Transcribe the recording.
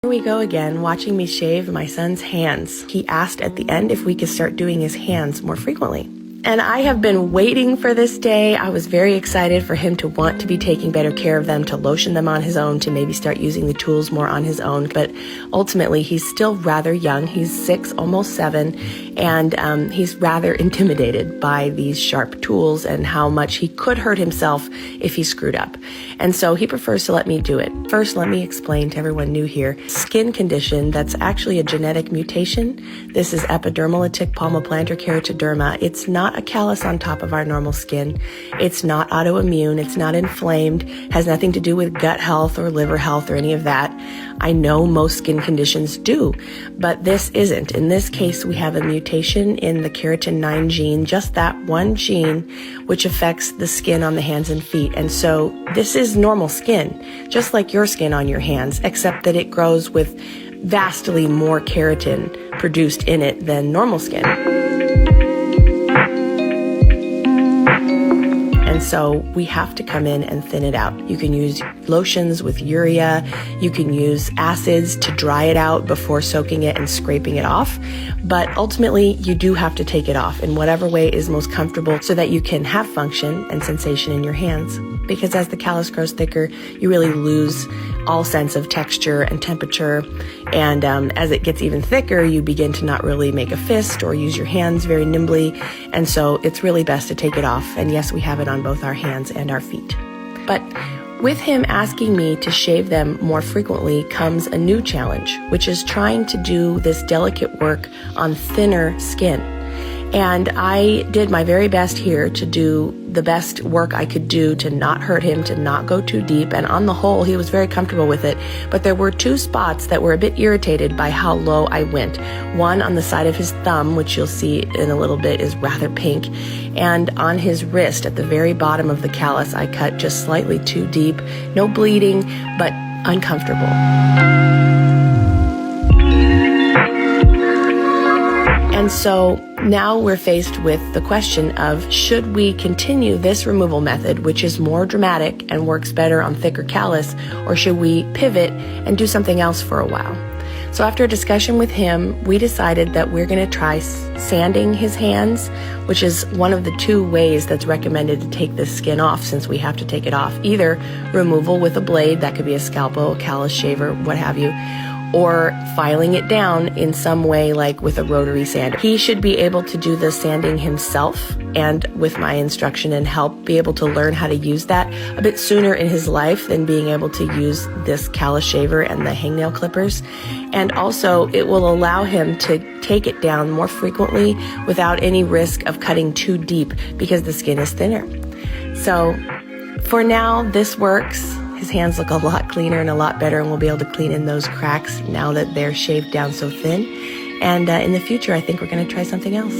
Here we go again, watching me shave my son's hands. He asked at the end if we could start doing his hands more frequently. And I have been waiting for this day. I was very excited for him to want to be taking better care of them, to lotion them on his own, to maybe start using the tools more on his own. But ultimately, he's still rather young. He's 6, almost 7, and he's rather intimidated by these sharp tools and how much he could hurt himself if he screwed up. And so he prefers to let me do it. First, let me explain to everyone new here. Skin condition that's actually a genetic mutation. This is epidermolytic palmoplantar keratoderma. It's not a callus on top of our normal skin. It's not autoimmune. It's not inflamed. Has nothing to do with gut health or liver health or any of that. I know most skin conditions do, but this isn't. In this case, we have a mutation in the keratin 9 gene, just that one gene, which affects the skin on the hands and feet. And so this is normal skin, just like your skin on your hands, except that it grows with vastly more keratin produced in it than normal skin. And so we have to come in and thin it out. You can use lotions with urea. You can use acids to dry it out before soaking it and scraping it off. But ultimately, you do have to take it off in whatever way is most comfortable so that you can have function and sensation in your hands. Because as the callus grows thicker, you really lose all sense of texture and temperature. And as it gets even thicker, you begin to not really make a fist or use your hands very nimbly. And so it's really best to take it off. And yes, we have it on both our hands and our feet. But with him asking me to shave them more frequently comes a new challenge, which is trying to do this delicate work on thinner skin. And I did my very best here to do the best work I could do to not hurt him, to not go too deep. And on the whole, he was very comfortable with it. But there were 2 spots that were a bit irritated by how low I went. One on the side of his thumb, which you'll see in a little bit is rather pink. And on his wrist at the very bottom of the callus, I cut just slightly too deep. No bleeding, but uncomfortable. And so now we're faced with the question of, should we continue this removal method, which is more dramatic and works better on thicker callus, or should we pivot and do something else for a while? So after a discussion with him, we decided that we're going to try sanding his hands, which is one of the 2 ways that's recommended to take this skin off, since we have to take it off. Either removal with a blade, that could be a scalpel, a callus shaver, what have you, or filing it down in some way like with a rotary sander. He should be able to do the sanding himself, and with my instruction and help, be able to learn how to use that a bit sooner in his life than being able to use this callus shaver and the hangnail clippers. And also, it will allow him to take it down more frequently without any risk of cutting too deep because the skin is thinner. So for now, this works. His hands look a lot cleaner and a lot better, and we'll be able to clean in those cracks now that they're shaved down so thin. And in the future, I think we're going to try something else.